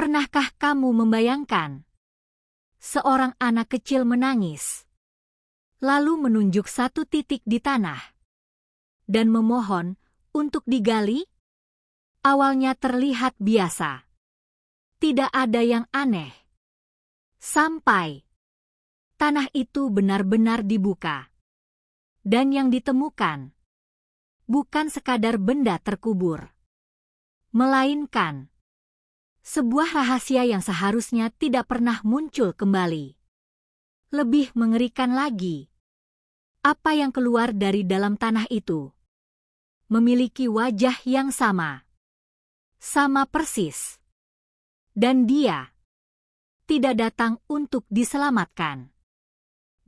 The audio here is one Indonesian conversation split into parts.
Pernahkah kamu membayangkan seorang anak kecil menangis, lalu menunjuk satu titik di tanah, dan memohon untuk digali? Awalnya terlihat biasa. Tidak ada yang aneh. Sampai tanah itu benar-benar dibuka. Dan yang ditemukan bukan sekadar benda terkubur, melainkan sebuah rahasia yang seharusnya tidak pernah muncul kembali. Lebih mengerikan lagi, apa yang keluar dari dalam tanah itu memiliki wajah yang sama persis. Dan dia tidak datang untuk diselamatkan.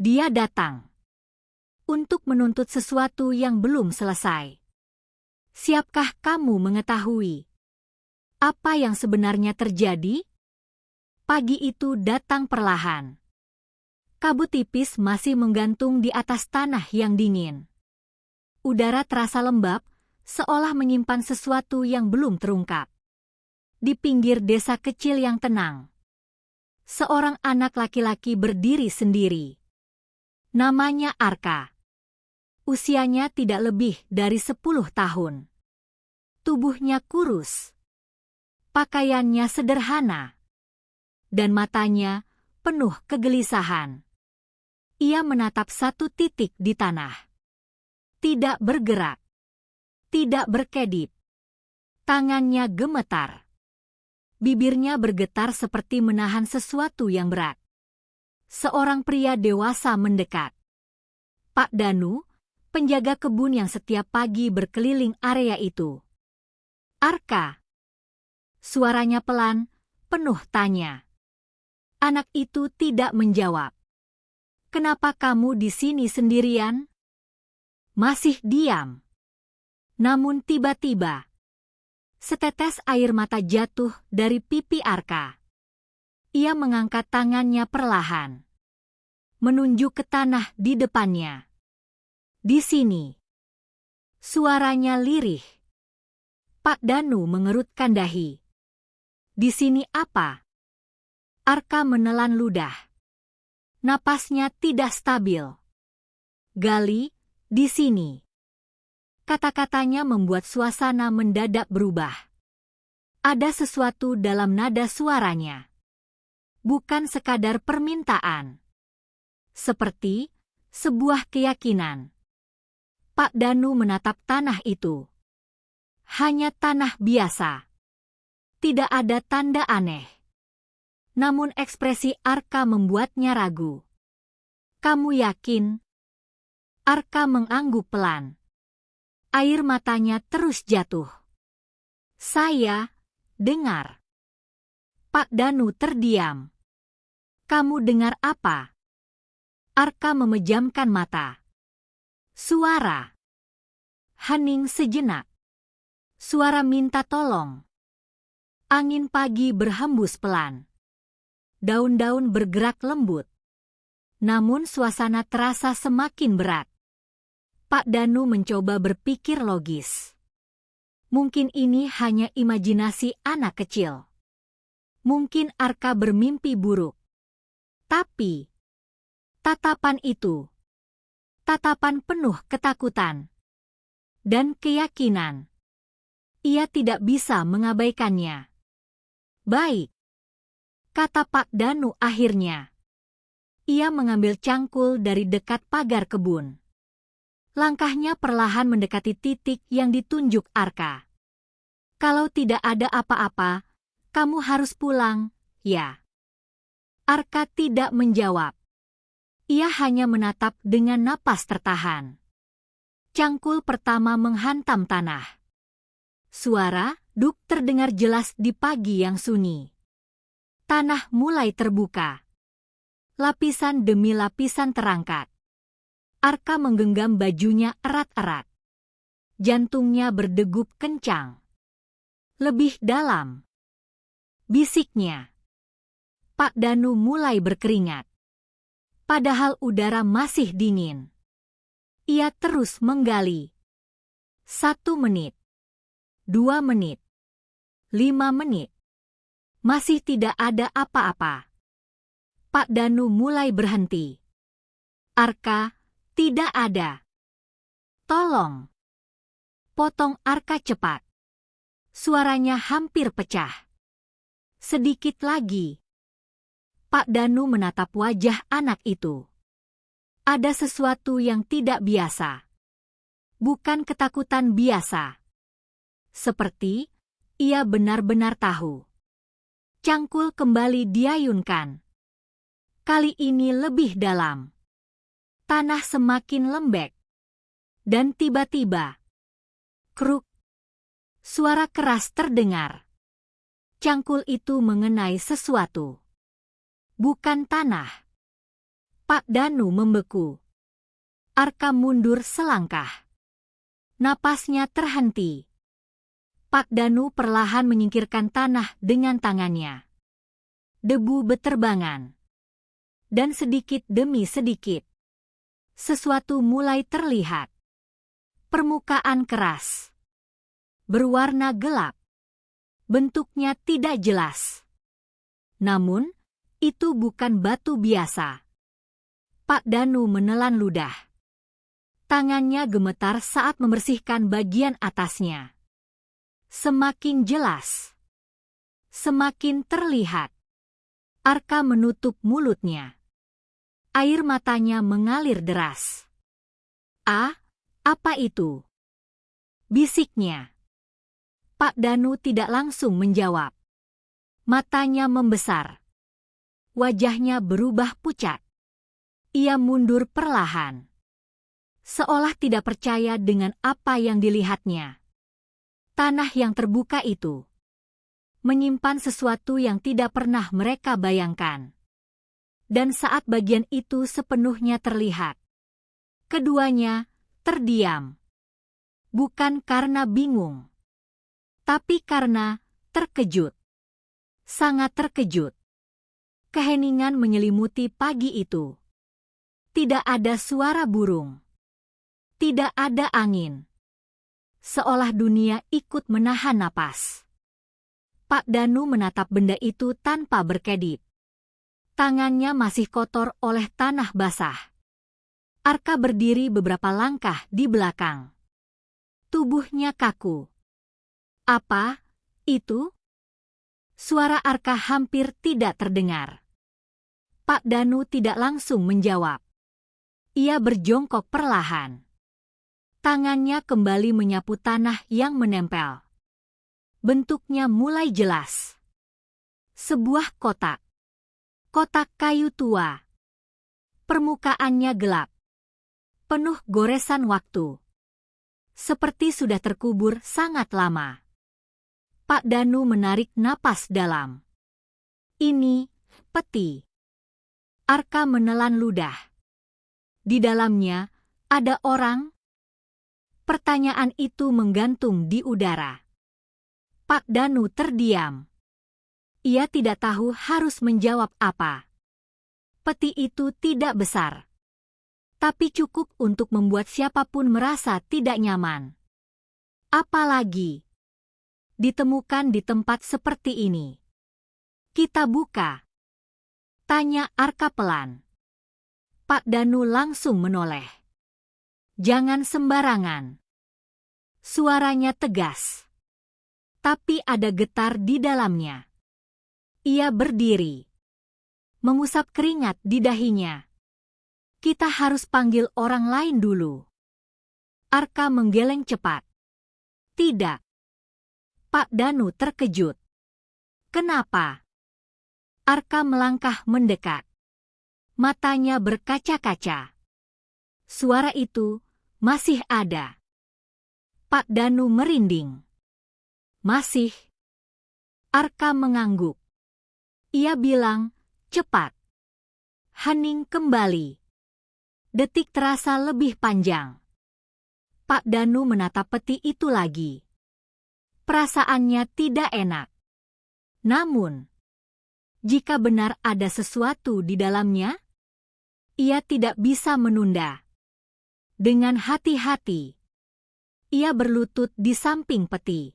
Dia datang untuk menuntut sesuatu yang belum selesai. Siapkah kamu mengetahui apa yang sebenarnya terjadi? Pagi itu datang perlahan. Kabut tipis masih menggantung di atas tanah yang dingin. Udara terasa lembab, seolah menyimpan sesuatu yang belum terungkap. Di pinggir desa kecil yang tenang, seorang anak laki-laki berdiri sendiri. Namanya Arka. Usianya tidak lebih dari 10 tahun. Tubuhnya kurus. Pakaiannya sederhana. Dan matanya penuh kegelisahan. Ia menatap satu titik di tanah. Tidak bergerak. Tidak berkedip. Tangannya gemetar. Bibirnya bergetar seperti menahan sesuatu yang berat. Seorang pria dewasa mendekat. Pak Danu, penjaga kebun yang setiap pagi berkeliling area itu. Arka. Suaranya pelan, penuh tanya. Anak itu tidak menjawab. Kenapa kamu di sini sendirian? Masih diam. Namun tiba-tiba, setetes air mata jatuh dari pipi Arka. Ia mengangkat tangannya perlahan, menunjuk ke tanah di depannya. Di sini. Suaranya lirih. Pak Danu mengerutkan dahi. Di sini apa? Arka menelan ludah. Napasnya tidak stabil. Gali, di sini. Kata-katanya membuat suasana mendadak berubah. Ada sesuatu dalam nada suaranya. Bukan sekadar permintaan. Seperti sebuah keyakinan. Pak Danu menatap tanah itu. Hanya tanah biasa. Tidak ada tanda aneh. Namun ekspresi Arka membuatnya ragu. Kamu yakin? Arka mengangguk pelan. Air matanya terus jatuh. Saya dengar. Pak Danu terdiam. Kamu dengar apa? Arka memejamkan mata. Suara. Hening sejenak. Suara minta tolong. Angin pagi berhembus pelan. Daun-daun bergerak lembut. Namun suasana terasa semakin berat. Pak Danu mencoba berpikir logis. Mungkin ini hanya imajinasi anak kecil. Mungkin Arka bermimpi buruk. Tapi tatapan itu, tatapan penuh ketakutan dan keyakinan. Ia tidak bisa mengabaikannya. Baik, kata Pak Danu akhirnya. Ia mengambil cangkul dari dekat pagar kebun. Langkahnya perlahan mendekati titik yang ditunjuk Arka. Kalau tidak ada apa-apa, kamu harus pulang, ya. Arka tidak menjawab. Ia hanya menatap dengan napas tertahan. Cangkul pertama menghantam tanah. Suara duk terdengar jelas di pagi yang sunyi. Tanah mulai terbuka. Lapisan demi lapisan terangkat. Arka menggenggam bajunya erat-erat. Jantungnya berdegup kencang. Lebih dalam. Bisiknya. Pak Danu mulai berkeringat. Padahal udara masih dingin. Ia terus menggali. 1 menit. 2 menit. 5 menit. Masih tidak ada apa-apa. Pak Danu mulai berhenti. Arka, tidak ada. Tolong. Potong Arka cepat. Suaranya hampir pecah. Sedikit lagi. Pak Danu menatap wajah anak itu. Ada sesuatu yang tidak biasa. Bukan ketakutan biasa. Seperti ia benar-benar tahu. Cangkul kembali diayunkan. Kali ini lebih dalam. Tanah semakin lembek. Dan tiba-tiba, kruk. Suara keras terdengar. Cangkul itu mengenai sesuatu. Bukan tanah. Pak Danu membeku. Arka mundur selangkah. Napasnya terhenti. Pak Danu perlahan menyingkirkan tanah dengan tangannya. Debu beterbangan. Dan sedikit demi sedikit, sesuatu mulai terlihat. Permukaan keras. Berwarna gelap. Bentuknya tidak jelas. Namun, itu bukan batu biasa. Pak Danu menelan ludah. Tangannya gemetar saat membersihkan bagian atasnya. Semakin jelas. Semakin terlihat. Arka menutup mulutnya. Air matanya mengalir deras. Apa itu? Bisiknya. Pak Danu tidak langsung menjawab. Matanya membesar. Wajahnya berubah pucat. Ia mundur perlahan. Seolah tidak percaya dengan apa yang dilihatnya. Tanah yang terbuka itu menyimpan sesuatu yang tidak pernah mereka bayangkan. Dan saat bagian itu sepenuhnya terlihat, keduanya terdiam. Bukan karena bingung, tapi karena terkejut. Sangat terkejut. Keheningan menyelimuti pagi itu. Tidak ada suara burung. Tidak ada angin. Seolah dunia ikut menahan napas. Pak Danu menatap benda itu tanpa berkedip. Tangannya masih kotor oleh tanah basah. Arka berdiri beberapa langkah di belakang. Tubuhnya kaku. Apa itu? Suara Arka hampir tidak terdengar. Pak Danu tidak langsung menjawab. Ia berjongkok perlahan. Tangannya kembali menyapu tanah yang menempel. Bentuknya mulai jelas. Sebuah kotak. Kotak kayu tua. Permukaannya gelap. Penuh goresan waktu. Seperti sudah terkubur sangat lama. Pak Danu menarik napas dalam. Ini peti. Arka menelan ludah. Di dalamnya ada orang? Pertanyaan itu menggantung di udara. Pak Danu terdiam. Ia tidak tahu harus menjawab apa. Peti itu tidak besar, tapi cukup untuk membuat siapapun merasa tidak nyaman. Apalagi ditemukan di tempat seperti ini. Kita buka. Tanya Arka pelan. Pak Danu langsung menoleh. Jangan sembarangan. Suaranya tegas. Tapi ada getar di dalamnya. Ia berdiri. Mengusap keringat di dahinya. Kita harus panggil orang lain dulu. Arka menggeleng cepat. Tidak. Pak Danu terkejut. Kenapa? Arka melangkah mendekat. Matanya berkaca-kaca. Suara itu masih ada. Pak Danu merinding. Masih. Arka mengangguk. Ia bilang, cepat. Hening kembali. Detik terasa lebih panjang. Pak Danu menatap peti itu lagi. Perasaannya tidak enak. Namun, jika benar ada sesuatu di dalamnya, ia tidak bisa menunda. Dengan hati-hati, ia berlutut di samping peti.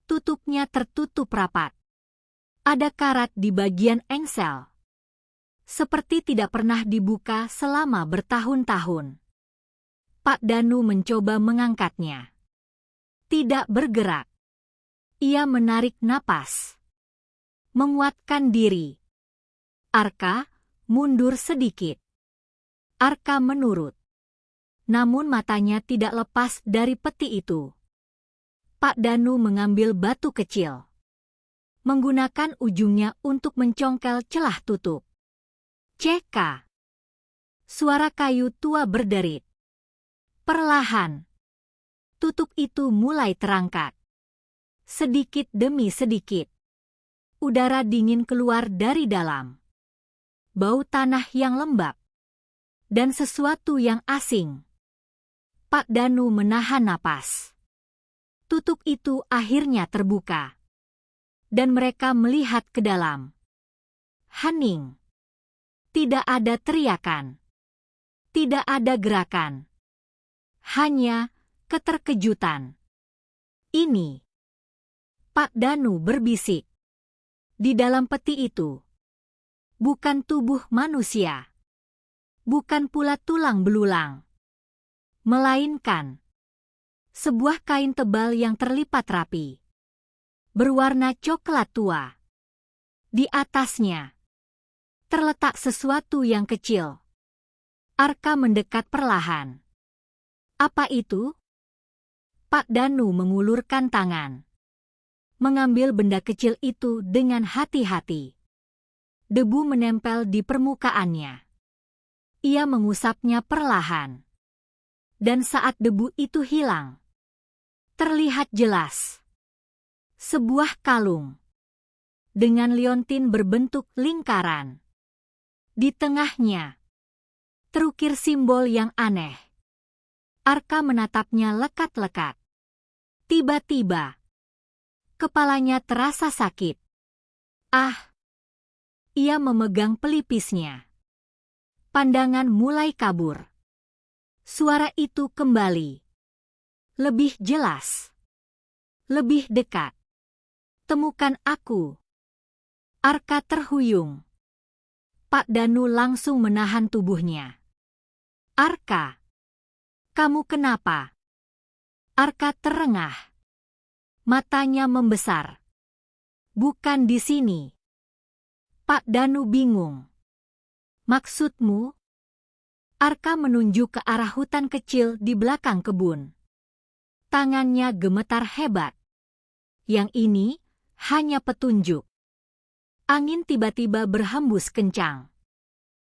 Tutupnya tertutup rapat. Ada karat di bagian engsel. Seperti tidak pernah dibuka selama bertahun-tahun. Pak Danu mencoba mengangkatnya. Tidak bergerak. Ia menarik napas. Menguatkan diri. Arka, mundur sedikit. Arka menurut. Namun matanya tidak lepas dari peti itu. Pak Danu mengambil batu kecil. Menggunakan ujungnya untuk mencongkel celah tutup. Ceka. Suara kayu tua berderit. Perlahan. Tutup itu mulai terangkat. Sedikit demi sedikit. Udara dingin keluar dari dalam. Bau tanah yang lembab. Dan sesuatu yang asing. Pak Danu menahan napas. Tutup itu akhirnya terbuka. Dan mereka melihat ke dalam. Hening. Tidak ada teriakan. Tidak ada gerakan. Hanya keterkejutan. Ini. Pak Danu berbisik. Di dalam peti itu. Bukan tubuh manusia. Bukan pula tulang belulang. Melainkan sebuah kain tebal yang terlipat rapi. Berwarna coklat tua. Di atasnya terletak sesuatu yang kecil. Arka mendekat perlahan. Apa itu? Pak Danu mengulurkan tangan. Mengambil benda kecil itu dengan hati-hati. Debu menempel di permukaannya. Ia mengusapnya perlahan. Dan saat debu itu hilang, terlihat jelas. Sebuah kalung. Dengan liontin berbentuk lingkaran. Di tengahnya, terukir simbol yang aneh. Arka menatapnya lekat-lekat. Tiba-tiba, kepalanya terasa sakit. Ah! Ia memegang pelipisnya. Pandangan mulai kabur. Suara itu kembali. Lebih jelas. Lebih dekat. Temukan aku. Arka terhuyung. Pak Danu langsung menahan tubuhnya. Arka. Kamu kenapa? Arka terengah. Matanya membesar. Bukan di sini. Pak Danu bingung. Maksudmu? Arka menunjuk ke arah hutan kecil di belakang kebun. Tangannya gemetar hebat. Yang ini hanya petunjuk. Angin tiba-tiba berhembus kencang.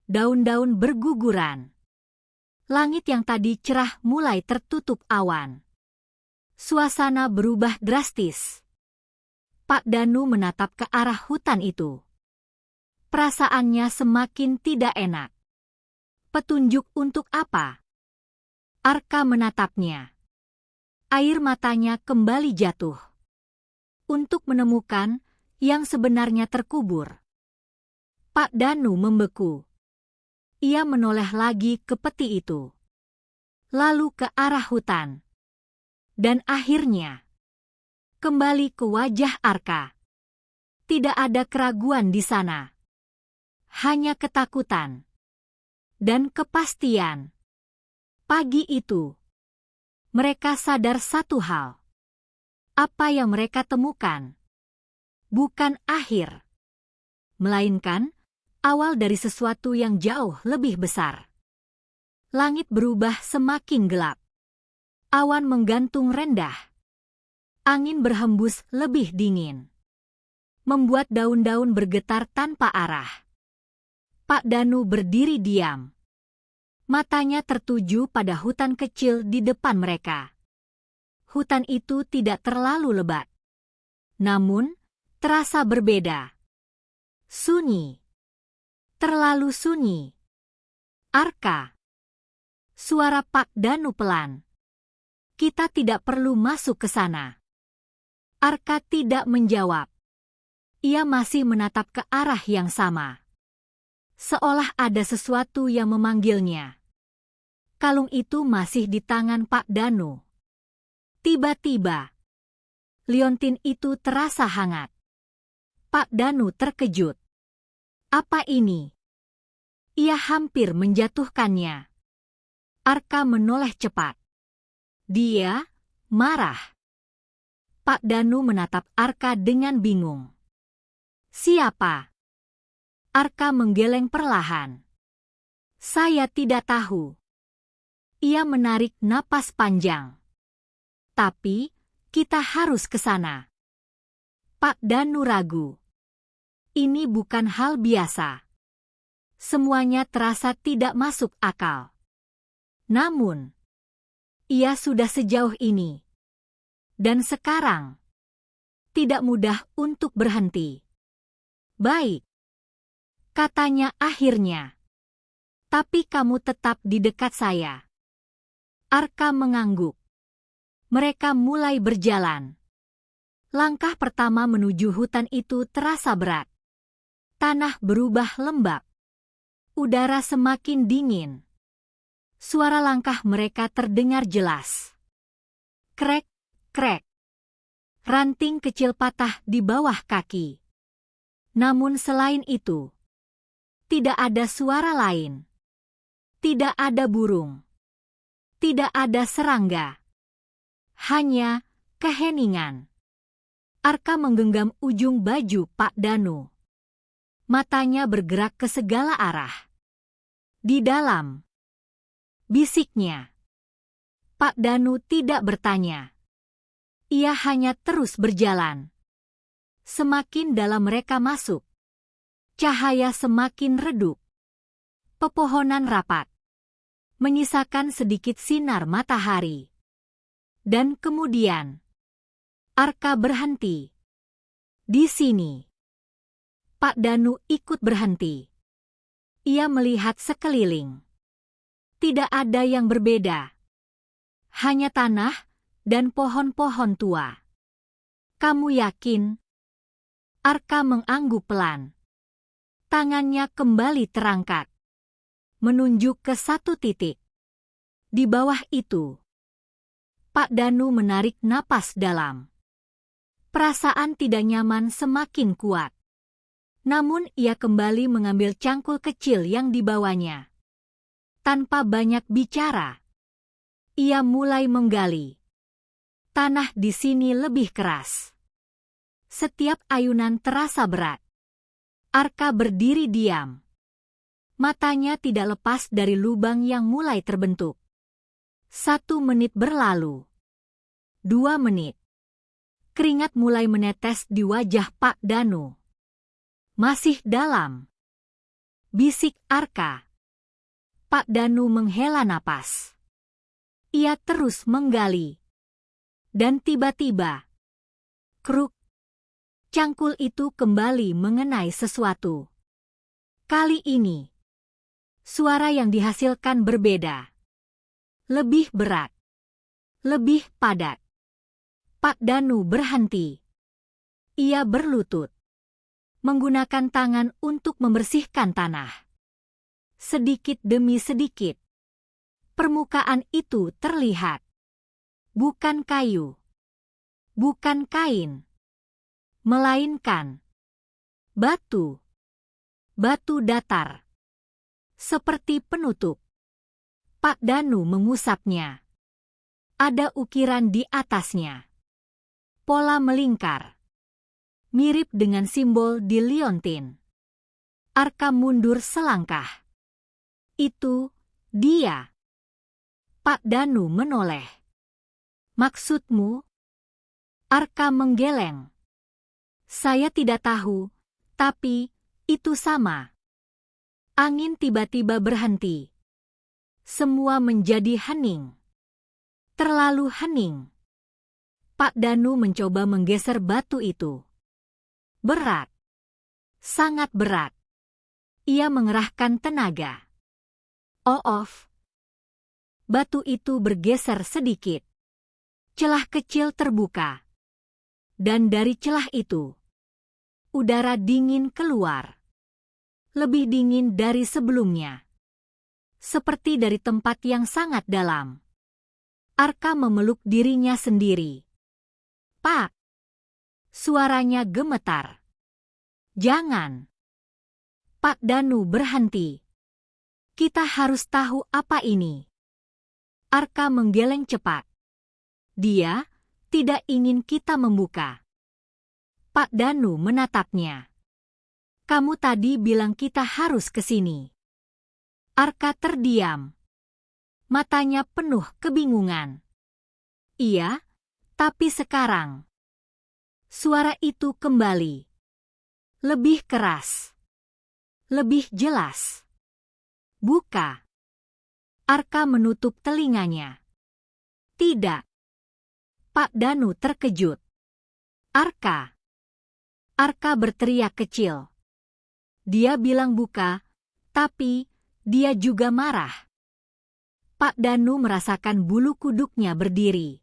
Daun-daun berguguran. Langit yang tadi cerah mulai tertutup awan. Suasana berubah drastis. Pak Danu menatap ke arah hutan itu. Perasaannya semakin tidak enak. Petunjuk untuk apa? Arka menatapnya. Air matanya kembali jatuh. Untuk menemukan yang sebenarnya terkubur. Pak Danu membeku. Ia menoleh lagi ke peti itu. Lalu ke arah hutan. Dan akhirnya kembali ke wajah Arka. Tidak ada keraguan di sana. Hanya ketakutan. Dan kepastian. Pagi itu, mereka sadar satu hal. Apa yang mereka temukan bukan akhir, melainkan awal dari sesuatu yang jauh lebih besar. Langit berubah semakin gelap. Awan menggantung rendah. Angin berhembus lebih dingin. Membuat daun-daun bergetar tanpa arah. Pak Danu berdiri diam. Matanya tertuju pada hutan kecil di depan mereka. Hutan itu tidak terlalu lebat. Namun, terasa berbeda. Sunyi. Terlalu sunyi. Arka. Suara Pak Danu pelan. Kita tidak perlu masuk ke sana. Arka tidak menjawab. Ia masih menatap ke arah yang sama. Seolah ada sesuatu yang memanggilnya. Kalung itu masih di tangan Pak Danu. Tiba-tiba, liontin itu terasa hangat. Pak Danu terkejut. Apa ini? Ia hampir menjatuhkannya. Arka menoleh cepat. Dia marah. Pak Danu menatap Arka dengan bingung. Siapa? Arka menggeleng perlahan. Saya tidak tahu. Ia menarik napas panjang. Tapi, kita harus ke sana. Pak Danu ragu. Ini bukan hal biasa. Semuanya terasa tidak masuk akal. Namun, ia sudah sejauh ini. Dan sekarang, tidak mudah untuk berhenti. Baik, katanya akhirnya. Tapi kamu tetap di dekat saya. Arka mengangguk. Mereka mulai berjalan. Langkah pertama menuju hutan itu terasa berat. Tanah berubah lembab. Udara semakin dingin. Suara langkah mereka terdengar jelas. Krek, krek. Ranting kecil patah di bawah kaki. Namun selain itu, tidak ada suara lain. Tidak ada burung. Tidak ada serangga. Hanya keheningan. Arka menggenggam ujung baju Pak Danu. Matanya bergerak ke segala arah. Di dalam, bisiknya. Pak Danu tidak bertanya. Ia hanya terus berjalan. Semakin dalam mereka masuk, cahaya semakin redup. Pepohonan rapat, menyisakan sedikit sinar matahari. Dan kemudian, Arka berhenti. Di sini, Pak Danu ikut berhenti. Ia melihat sekeliling. Tidak ada yang berbeda. Hanya tanah dan pohon-pohon tua. Kamu yakin? Arka mengangguk pelan. Tangannya kembali terangkat. Menunjuk ke satu titik. Di bawah itu, Pak Danu menarik napas dalam. Perasaan tidak nyaman semakin kuat. Namun ia kembali mengambil cangkul kecil yang dibawanya. Tanpa banyak bicara, ia mulai menggali. Tanah di sini lebih keras. Setiap ayunan terasa berat. Arka berdiri diam. Matanya tidak lepas dari lubang yang mulai terbentuk. 1 menit berlalu. 2 menit. Keringat mulai menetes di wajah Pak Danu. Masih dalam. Bisik Arka. Pak Danu menghela napas. Ia terus menggali. Dan tiba-tiba, kruk. Cangkul itu kembali mengenai sesuatu. Kali ini, suara yang dihasilkan berbeda. Lebih berat. Lebih padat. Pak Danu berhenti. Ia berlutut. Menggunakan tangan untuk membersihkan tanah. Sedikit demi sedikit. Permukaan itu terlihat. Bukan kayu. Bukan kain. Melainkan batu. Batu datar. Seperti penutup. Pak Danu mengusapnya. Ada ukiran di atasnya. Pola melingkar. Mirip dengan simbol di liontin. Arka mundur selangkah. Itu dia. Pak Danu menoleh. Maksudmu? Arka menggeleng. Saya tidak tahu, tapi itu sama. Angin tiba-tiba berhenti. Semua menjadi hening. Terlalu hening. Pak Danu mencoba menggeser batu itu. Berat. Sangat berat. Ia mengerahkan tenaga. Off. Batu itu bergeser sedikit. Celah kecil terbuka. Dan dari celah itu, udara dingin keluar. Lebih dingin dari sebelumnya. Seperti dari tempat yang sangat dalam. Arka memeluk dirinya sendiri. Pak! Suaranya gemetar. Jangan. Pak Danu berhenti. Kita harus tahu apa ini. Arka menggeleng cepat. Dia tidak ingin kita membuka. Pak Danu menatapnya. Kamu tadi bilang kita harus ke sini. Arka terdiam. Matanya penuh kebingungan. Iya, tapi sekarang. Suara itu kembali. Lebih keras. Lebih jelas. Buka. Arka menutup telinganya. Tidak. Pak Danu terkejut. Arka. Arka berteriak kecil. Dia bilang buka, tapi dia juga marah. Pak Danu merasakan bulu kuduknya berdiri.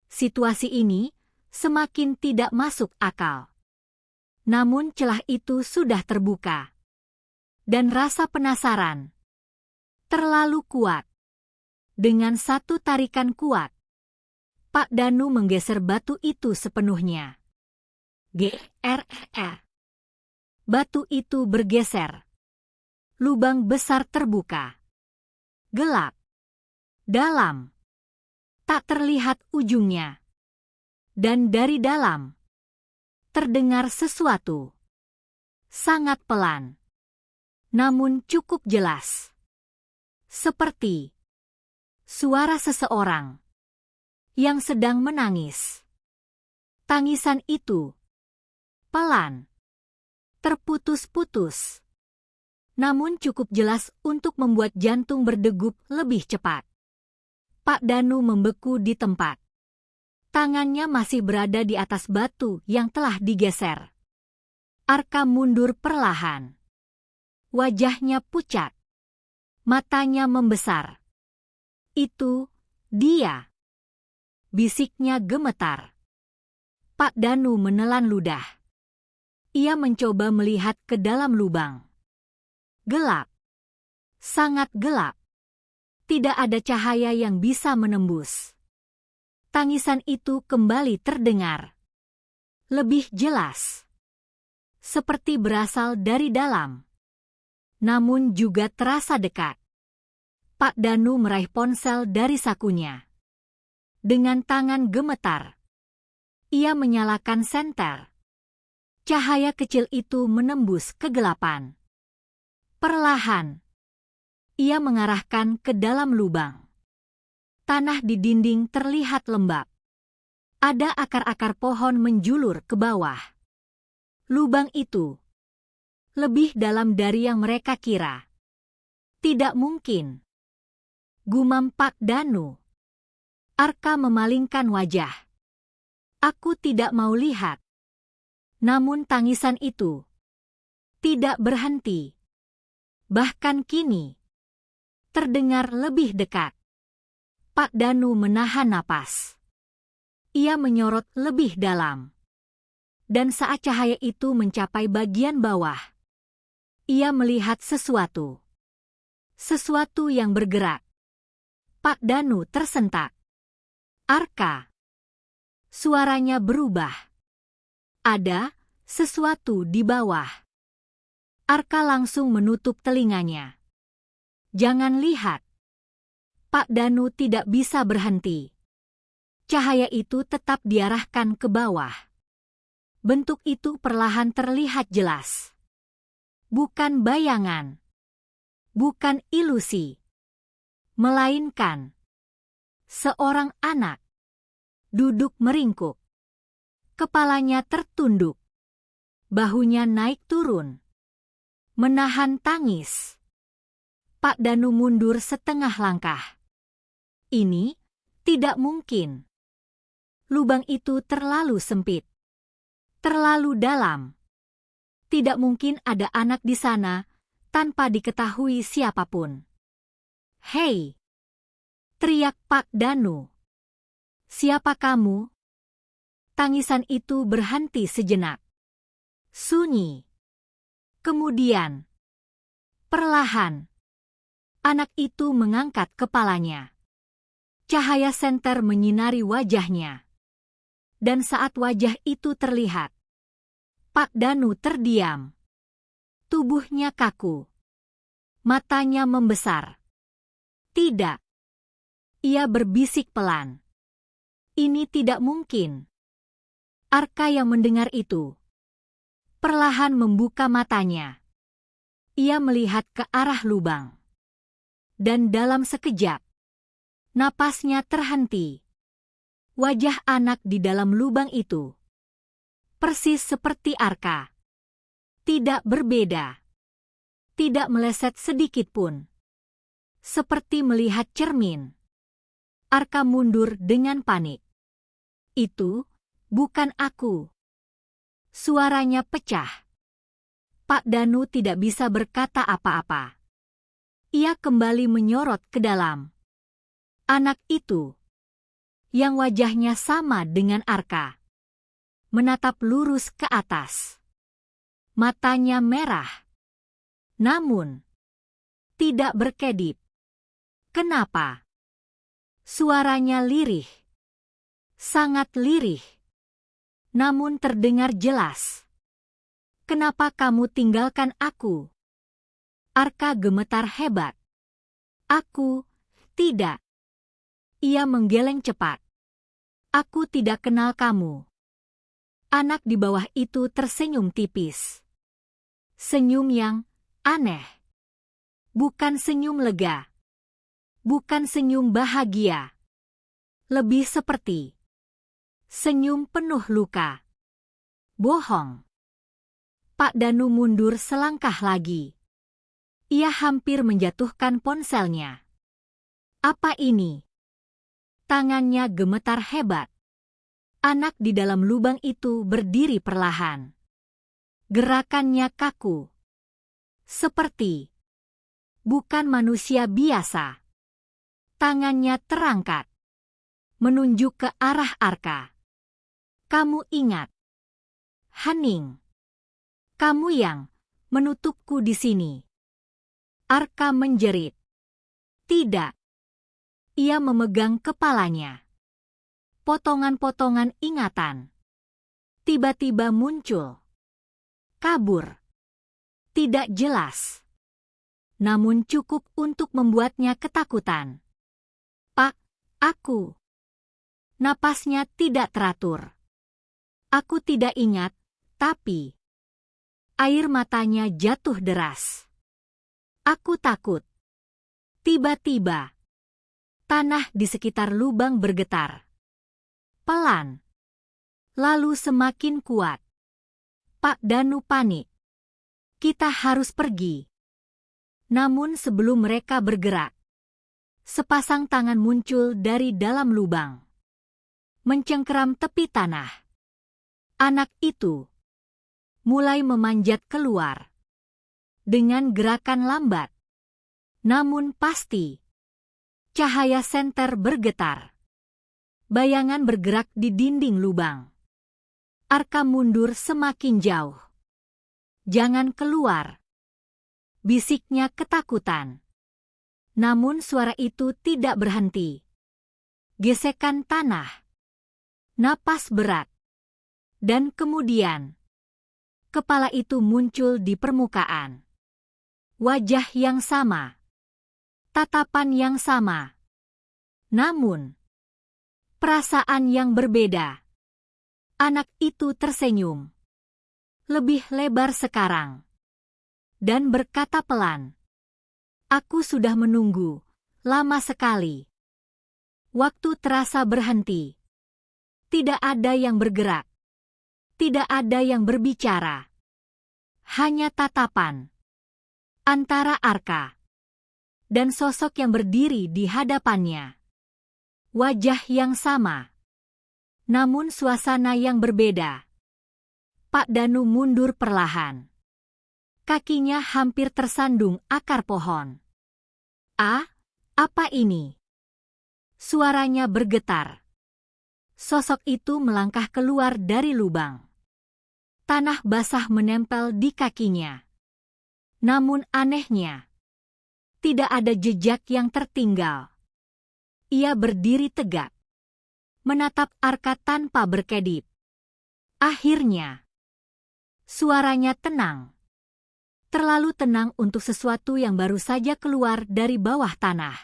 Situasi ini semakin tidak masuk akal. Namun celah itu sudah terbuka. Dan rasa penasaran terlalu kuat. Dengan satu tarikan kuat, Pak Danu menggeser batu itu sepenuhnya. Grrr. Batu itu bergeser. Lubang besar terbuka. Gelap. Dalam. Tak terlihat ujungnya. Dan dari dalam terdengar sesuatu. Sangat pelan. Namun cukup jelas. Seperti suara seseorang yang sedang menangis. Tangisan itu pelan, terputus-putus, namun cukup jelas untuk membuat jantung berdegup lebih cepat. Pak Danu membeku di tempat. Tangannya masih berada di atas batu yang telah digeser. Arka mundur perlahan. Wajahnya pucat. Matanya membesar. Itu dia. Bisiknya gemetar. Pak Danu menelan ludah. Ia mencoba melihat ke dalam lubang. Gelap. Sangat gelap. Tidak ada cahaya yang bisa menembus. Tangisan itu kembali terdengar. Lebih jelas. Seperti berasal dari dalam. Namun juga terasa dekat. Pak Danu meraih ponsel dari sakunya. Dengan tangan gemetar, ia menyalakan senter. Cahaya kecil itu menembus kegelapan. Perlahan, ia mengarahkan ke dalam lubang. Tanah di dinding terlihat lembab. Ada akar-akar pohon menjulur ke bawah. Lubang itu lebih dalam dari yang mereka kira. Tidak mungkin. Gumam Pak Danu. Arka memalingkan wajah. Aku tidak mau lihat. Namun tangisan itu tidak berhenti. Bahkan kini terdengar lebih dekat. Pak Danu menahan napas. Ia menyorot lebih dalam. Dan saat cahaya itu mencapai bagian bawah, ia melihat sesuatu. Sesuatu yang bergerak. Pak Danu tersentak. Arka. Suaranya berubah. Ada sesuatu di bawah. Arka langsung menutup telinganya. Jangan lihat. Pak Danu tidak bisa berhenti. Cahaya itu tetap diarahkan ke bawah. Bentuk itu perlahan terlihat jelas. Bukan bayangan. Bukan ilusi. Melainkan seorang anak. Duduk meringkuk. Kepalanya tertunduk. Bahunya naik turun. Menahan tangis. Pak Danu mundur setengah langkah. Ini tidak mungkin. Lubang itu terlalu sempit. Terlalu dalam. Tidak mungkin ada anak di sana tanpa diketahui siapapun. Hei! Teriak Pak Danu. Siapa kamu? Tangisan itu berhenti sejenak. Sunyi. Kemudian, perlahan, anak itu mengangkat kepalanya. Cahaya senter menyinari wajahnya. Dan saat wajah itu terlihat, Pak Danu terdiam. Tubuhnya kaku. Matanya membesar. Tidak. Ia berbisik pelan. Ini tidak mungkin. Arka yang mendengar itu perlahan membuka matanya. Ia melihat ke arah lubang. Dan dalam sekejap, napasnya terhenti. Wajah anak di dalam lubang itu persis seperti Arka. Tidak berbeda. Tidak meleset sedikit pun. Seperti melihat cermin. Arka mundur dengan panik. Itu bukan aku. Suaranya pecah. Pak Danu tidak bisa berkata apa-apa. Ia kembali menyorot ke dalam. Anak itu, yang wajahnya sama dengan Arka, menatap lurus ke atas. Matanya merah. Namun, tidak berkedip. Kenapa? Suaranya lirih. Sangat lirih. Namun terdengar jelas. Kenapa kamu tinggalkan aku? Arka gemetar hebat. Aku, tidak. Ia menggeleng cepat. Aku tidak kenal kamu. Anak di bawah itu tersenyum tipis. Senyum yang aneh. Bukan senyum lega. Bukan senyum bahagia. Lebih seperti senyum penuh luka. Bohong. Pak Danu mundur selangkah lagi. Ia hampir menjatuhkan ponselnya. Apa ini? Tangannya gemetar hebat. Anak di dalam lubang itu berdiri perlahan. Gerakannya kaku. Seperti bukan manusia biasa. Tangannya terangkat. Menunjuk ke arah Arka. Kamu ingat? Hening. Kamu yang menutupku di sini. Arka menjerit. Tidak. Ia memegang kepalanya. Potongan-potongan ingatan tiba-tiba muncul. Kabur. Tidak jelas. Namun cukup untuk membuatnya ketakutan. Pak, aku. Napasnya tidak teratur. Aku tidak ingat, tapi air matanya jatuh deras. Aku takut. Tiba-tiba, tanah di sekitar lubang bergetar. Pelan. Lalu semakin kuat. Pak Danu panik. Kita harus pergi. Namun sebelum mereka bergerak, sepasang tangan muncul dari dalam lubang. Mencengkeram tepi tanah. Anak itu mulai memanjat keluar. Dengan gerakan lambat. Namun pasti. Cahaya senter bergetar. Bayangan bergerak di dinding lubang. Arka mundur semakin jauh. Jangan keluar. Bisiknya ketakutan. Namun suara itu tidak berhenti. Gesekan tanah. Napas berat. Dan kemudian, kepala itu muncul di permukaan. Wajah yang sama. Tatapan yang sama. Namun, perasaan yang berbeda. Anak itu tersenyum. Lebih lebar sekarang. Dan berkata pelan. Aku sudah menunggu. Lama sekali. Waktu terasa berhenti. Tidak ada yang bergerak. Tidak ada yang berbicara. Hanya tatapan. Antara Arka dan sosok yang berdiri di hadapannya. Wajah yang sama. Namun suasana yang berbeda. Pak Danu mundur perlahan. Kakinya hampir tersandung akar pohon. Apa ini? Suaranya bergetar. Sosok itu melangkah keluar dari lubang. Tanah basah menempel di kakinya. Namun anehnya, tidak ada jejak yang tertinggal. Ia berdiri tegak. Menatap Arka tanpa berkedip. Akhirnya, Suaranya tenang. Terlalu tenang untuk sesuatu yang baru saja keluar dari bawah tanah.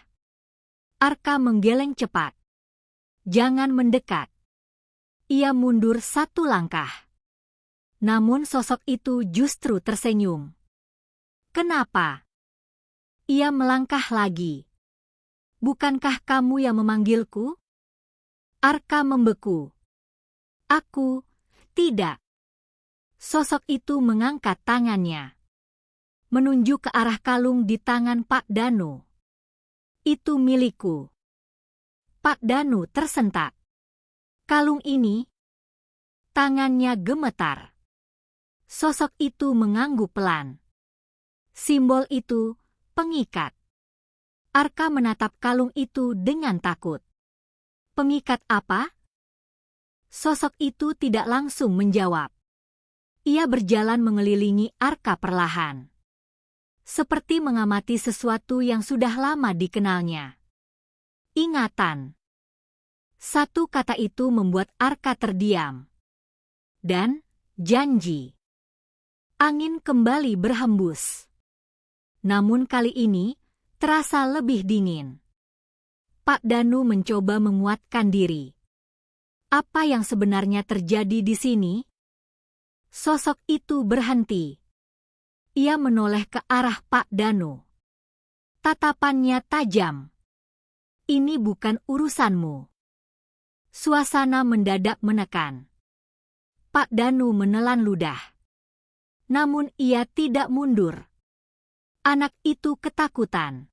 Arka menggeleng cepat. Jangan mendekat. Ia mundur 1 langkah. Namun sosok itu justru tersenyum. Kenapa? Ia melangkah lagi. Bukankah kamu yang memanggilku? Arka membeku. Aku, tidak. Sosok itu mengangkat tangannya. Menunjuk ke arah kalung di tangan Pak Danu. Itu milikku. Pak Danu tersentak. Kalung ini? Tangannya gemetar. Sosok itu mengangguk pelan. Simbol itu, pengikat. Arka menatap kalung itu dengan takut. Pengikat apa? Sosok itu tidak langsung menjawab. Ia berjalan mengelilingi Arka perlahan. Seperti mengamati sesuatu yang sudah lama dikenalnya. Ingatan. Satu kata itu membuat Arka terdiam. Dan janji. Angin kembali berhembus. Namun kali ini terasa lebih dingin. Pak Danu mencoba menguatkan diri. Apa yang sebenarnya terjadi di sini? Sosok itu berhenti. Ia menoleh ke arah Pak Danu. Tatapannya tajam. Ini bukan urusanmu. Suasana mendadak menekan. Pak Danu menelan ludah. Namun ia tidak mundur. Anak itu ketakutan.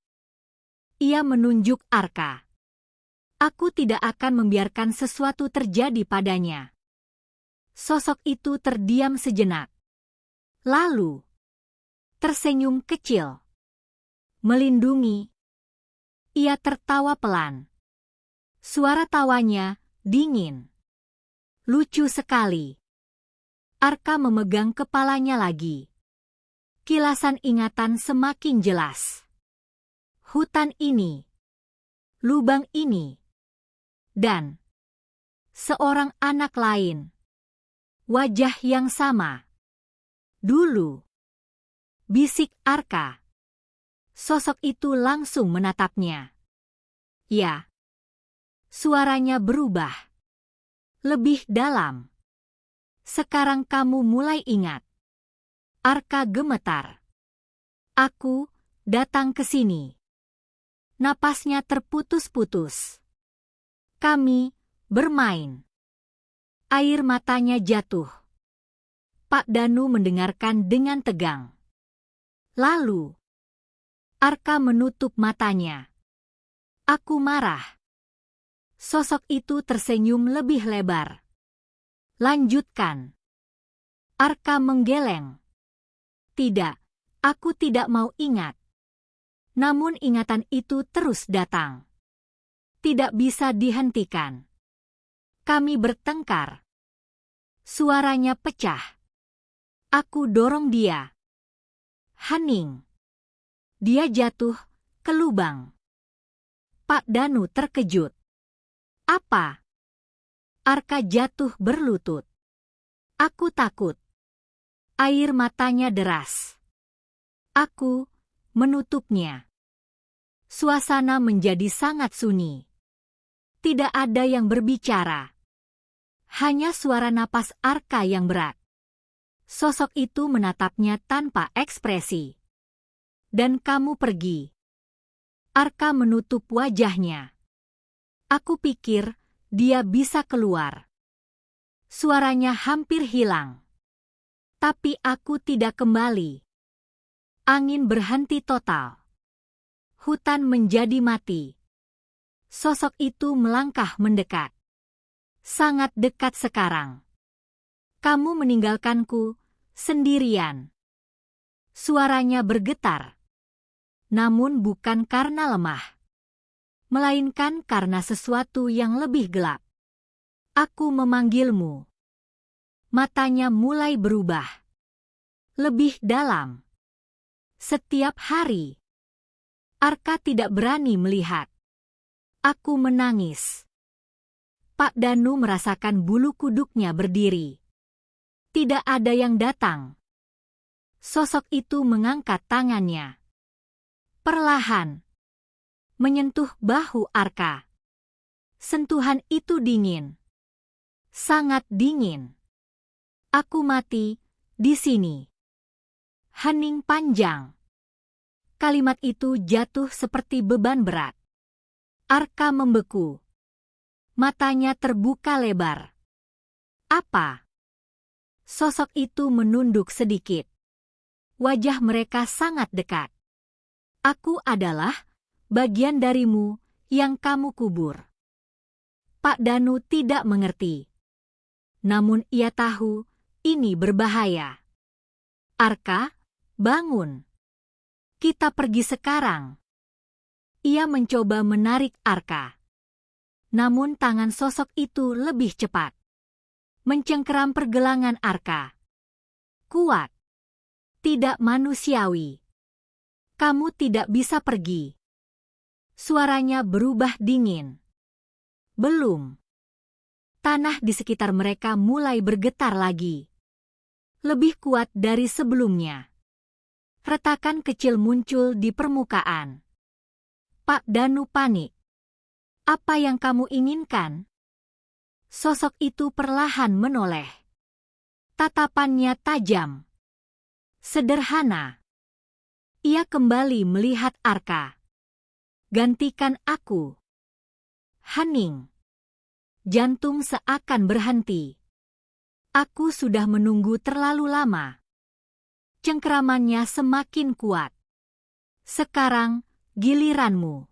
Ia menunjuk Arka. Aku tidak akan membiarkan sesuatu terjadi padanya. Sosok itu terdiam sejenak. Lalu tersenyum kecil. Melindungi. Ia tertawa pelan. Suara tawanya dingin. Lucu sekali. Arka memegang kepalanya lagi. Kilasan ingatan semakin jelas. Hutan ini. Lubang ini. Dan seorang anak lain. Wajah yang sama. Dulu. Bisik Arka. Sosok itu langsung menatapnya. Ya. Suaranya berubah. Lebih dalam. Sekarang kamu mulai ingat. Arka gemetar. Aku datang ke sini. Napasnya terputus-putus. Kami bermain. Air matanya jatuh. Pak Danu mendengarkan dengan tegang. Lalu, Arka menutup matanya. Aku marah. Sosok itu tersenyum lebih lebar. Lanjutkan. Arka menggeleng. Tidak, aku tidak mau ingat. Namun ingatan itu terus datang. Tidak bisa dihentikan. Kami bertengkar. Suaranya pecah. Aku dorong dia. Hening. Dia jatuh ke lubang. Pak Danu terkejut. Apa? Arka jatuh berlutut. Aku takut. Air matanya deras. Aku menutupnya. Suasana menjadi sangat sunyi. Tidak ada yang berbicara. Hanya suara napas Arka yang berat. Sosok itu menatapnya tanpa ekspresi. Dan kamu pergi. Arka menutup wajahnya. Aku pikir dia bisa keluar. Suaranya hampir hilang. Tapi aku tidak kembali. Angin berhenti total. Hutan menjadi mati. Sosok itu melangkah mendekat. Sangat dekat sekarang. Kamu meninggalkanku sendirian. Suaranya bergetar. Namun bukan karena lemah. Melainkan karena sesuatu yang lebih gelap. Aku memanggilmu. Matanya mulai berubah. Lebih dalam. Setiap hari. Arka tidak berani melihat. Aku menangis. Pak Danu merasakan bulu kuduknya berdiri. Tidak ada yang datang. Sosok itu mengangkat tangannya. Perlahan. Menyentuh bahu Arka. Sentuhan itu dingin. Sangat dingin. Aku mati di sini. Hening panjang. Kalimat itu jatuh seperti beban berat. Arka membeku. Matanya terbuka lebar. Apa? Sosok itu menunduk sedikit. Wajah mereka sangat dekat. Aku adalah bagian darimu yang kamu kubur. Pak Danu tidak mengerti. Namun ia tahu ini berbahaya. Arka, bangun. Kita pergi sekarang. Ia mencoba menarik Arka. Namun tangan sosok itu lebih cepat. Mencengkeram pergelangan Arka. Kuat. Tidak manusiawi. Kamu tidak bisa pergi. Suaranya berubah dingin. Belum. Tanah di sekitar mereka mulai bergetar lagi. Lebih kuat dari sebelumnya. Retakan kecil muncul di permukaan. Pak Danu panik. Apa yang kamu inginkan? Sosok itu perlahan menoleh. Tatapannya tajam. Sederhana. Ia kembali melihat Arka. Gantikan aku. Hening. Jantung seakan berhenti. Aku sudah menunggu terlalu lama. Cengkeramannya semakin kuat. Sekarang, giliranmu.